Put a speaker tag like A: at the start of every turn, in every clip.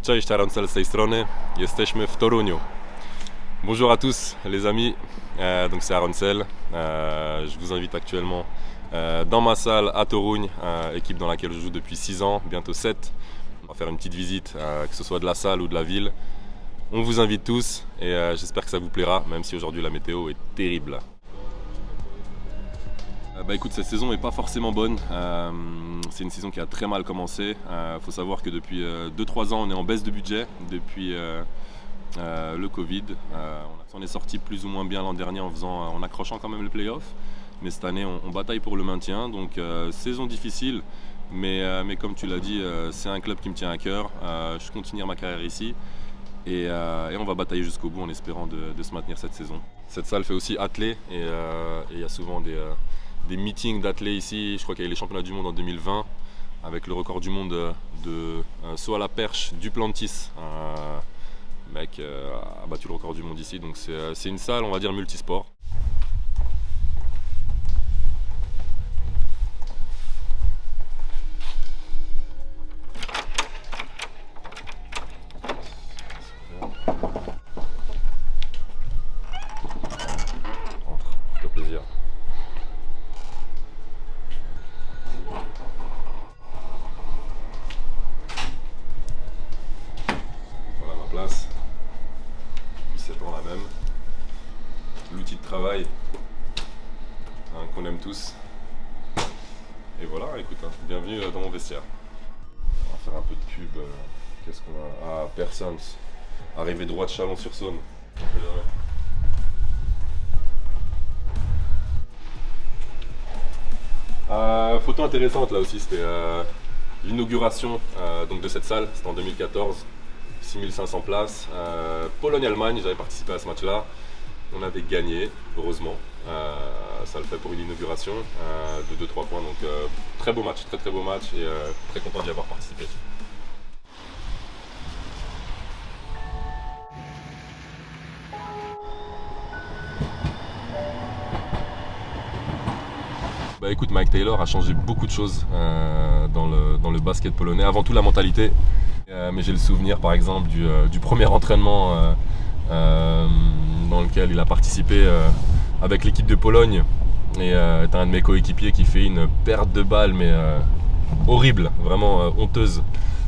A: Cześć, Aroncel z tej strony. Jesteśmy w Toruniu. Bonjour à tous les amis, donc c'est Aroncel. Je vous invite actuellement dans ma salle à Toruń, équipe dans laquelle je joue depuis 6 ans, bientôt 7. On va faire une petite visite, que ce soit de la salle ou de la ville. On vous invite tous et j'espère que ça vous plaira, même si aujourd'hui la météo est terrible. Bah écoute, cette saison n'est pas forcément bonne, c'est une saison qui a très mal commencé. Faut savoir que depuis 2-3 ans on est en baisse de budget, depuis le Covid. On est sorti plus ou moins bien l'an dernier en accrochant quand même le play-off, mais cette année on bataille pour le maintien, donc saison difficile, mais comme tu l'as dit, c'est un club qui me tient à cœur. Je compte finir ma carrière ici. Et on va batailler jusqu'au bout en espérant de se maintenir cette saison. Cette salle fait aussi athlée et il y a souvent des meetings d'athlètes ici. Je crois qu'il y a eu les championnats du monde en 2020 avec le record du monde de saut à la perche Duplantis. Le mec a battu le record du monde ici, donc c'est une salle, on va dire, multisport. Plaisir. Voilà ma place. C'est pour la même. L'outil de travail qu'on aime tous. Et voilà, écoute, bienvenue dans mon vestiaire. On va faire un peu de pub. Qu'est-ce qu'on a? Ah, Persons. Arrivée droite Chalon-sur-Saône. Photo intéressante là aussi, c'était l'inauguration donc de cette salle, c'était en 2014, 6500 places, Pologne-Allemagne, j'avais participé à ce match-là, on avait gagné, heureusement, ça le fait pour une inauguration de 2-3 points, donc très beau match, très beau match et très content d'y avoir participé. Bah écoute, Mike Taylor a changé beaucoup de choses dans le basket polonais, avant tout la mentalité. Mais j'ai le souvenir par exemple du premier entraînement dans lequel il a participé avec l'équipe de Pologne. Et t'as un de mes coéquipiers qui fait une perte de balle mais horrible, vraiment honteuse.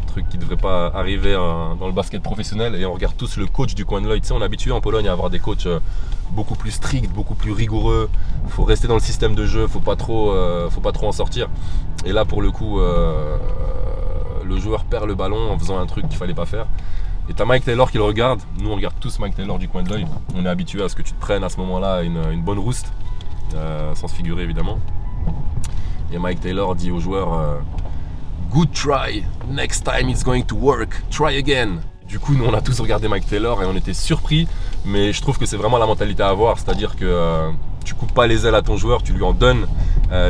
A: Truc qui ne devrait pas arriver dans le basket professionnel. Et on regarde tous le coach du coin de l'œil. Tu sais, on est habitué en Pologne à avoir des coachs beaucoup plus stricts, beaucoup plus rigoureux. Il faut rester dans le système de jeu, faut pas trop en sortir. Et là, pour le coup, le joueur perd le ballon en faisant un truc qu'il fallait pas faire. Et t'as Mike Taylor qui le regarde. Nous, on regarde tous Mike Taylor du coin de l'œil. On est habitué à ce que tu te prennes à ce moment-là une bonne rouste, sans se figurer évidemment. Et Mike Taylor dit aux joueurs Good try, next time it's going to work, try again. Du coup, nous on a tous regardé Mike Taylor et on était surpris, mais je trouve que c'est vraiment la mentalité à avoir, c'est-à-dire que tu coupes pas les ailes à ton joueur, tu lui en donnes,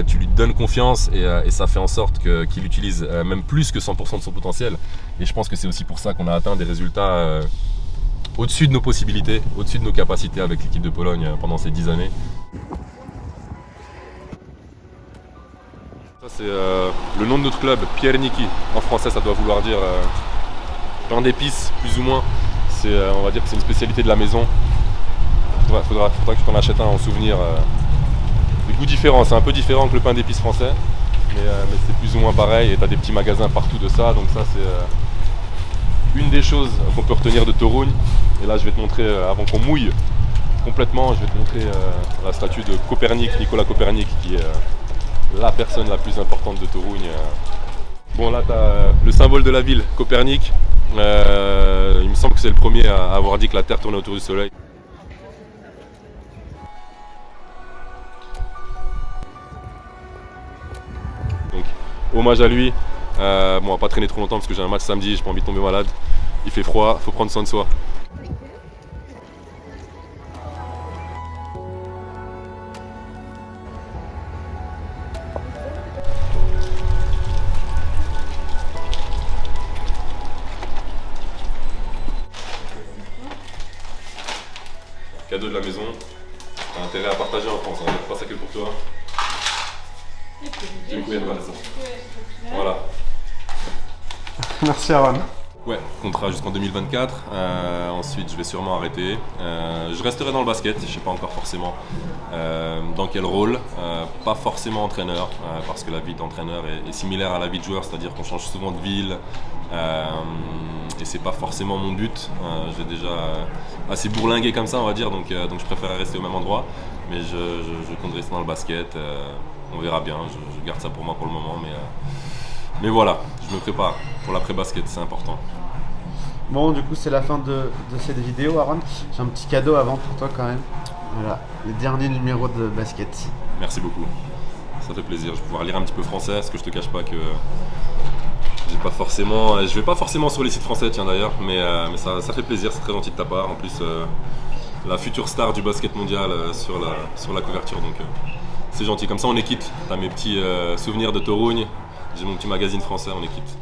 A: tu lui donnes confiance et ça fait en sorte qu'il utilise même plus que 100% de son potentiel. Et je pense que c'est aussi pour ça qu'on a atteint des résultats au-dessus de nos possibilités, au-dessus de nos capacités avec l'équipe de Pologne pendant ces 10 années. Ça c'est le nom de notre club, Pierniki. En français ça doit vouloir dire pain d'épices, plus ou moins. On va dire que c'est une spécialité de la maison. Faudra que tu t'en achètes un en souvenir. Des goûts différents, c'est un peu différent que le pain d'épices français, mais c'est plus ou moins pareil et tu as des petits magasins partout de ça. Donc ça c'est une des choses qu'on peut retenir de Toruń. Et là je vais te montrer, avant qu'on mouille complètement, je vais te montrer la statue de Copernic, Nicolas Copernic, qui est la personne la plus importante de Toruń. Bon là tu as le symbole de la ville, Copernic. Il me semble que c'est le premier à avoir dit que la Terre tournait autour du Soleil. Donc hommage à lui. Bon, on va pas traîner trop longtemps parce que j'ai un match samedi, j'ai pas envie de tomber malade. Il fait froid, faut prendre soin de soi. Cadeau de la maison, t'as intérêt à partager en France, hein. Pas ça que pour toi. Dziękuję bardzo. Voilà.
B: Merci Aaron.
A: Ouais, contrat jusqu'en 2024. Ensuite, je vais sûrement arrêter. Je resterai dans le basket, je ne sais pas encore forcément dans quel rôle. Pas forcément entraîneur, parce que la vie d'entraîneur est similaire à la vie de joueur, c'est-à-dire qu'on change souvent de ville. Et c'est pas forcément mon but. J'ai déjà assez bourlingué comme ça, on va dire, donc je préfère rester au même endroit. Mais je compte rester dans le basket. On verra bien, je garde ça pour moi pour le moment. Mais voilà, je me prépare pour l'après-basket, c'est important.
B: Bon, du coup, c'est la fin de cette vidéo, Aaron. J'ai un petit cadeau avant pour toi quand même. Voilà, le dernier numéro de basket.
A: Merci beaucoup. Ça fait plaisir. Je vais pouvoir lire un petit peu français, parce que je te cache pas que je vais pas forcément sur les sites français, tiens d'ailleurs, mais ça fait plaisir, c'est très gentil de ta part. En plus, la future star du basket mondial sur la couverture, donc c'est gentil. Comme ça, on est quitte. T'as mes petits souvenirs de Torogne. J'ai mon petit magazine français, on est quitte.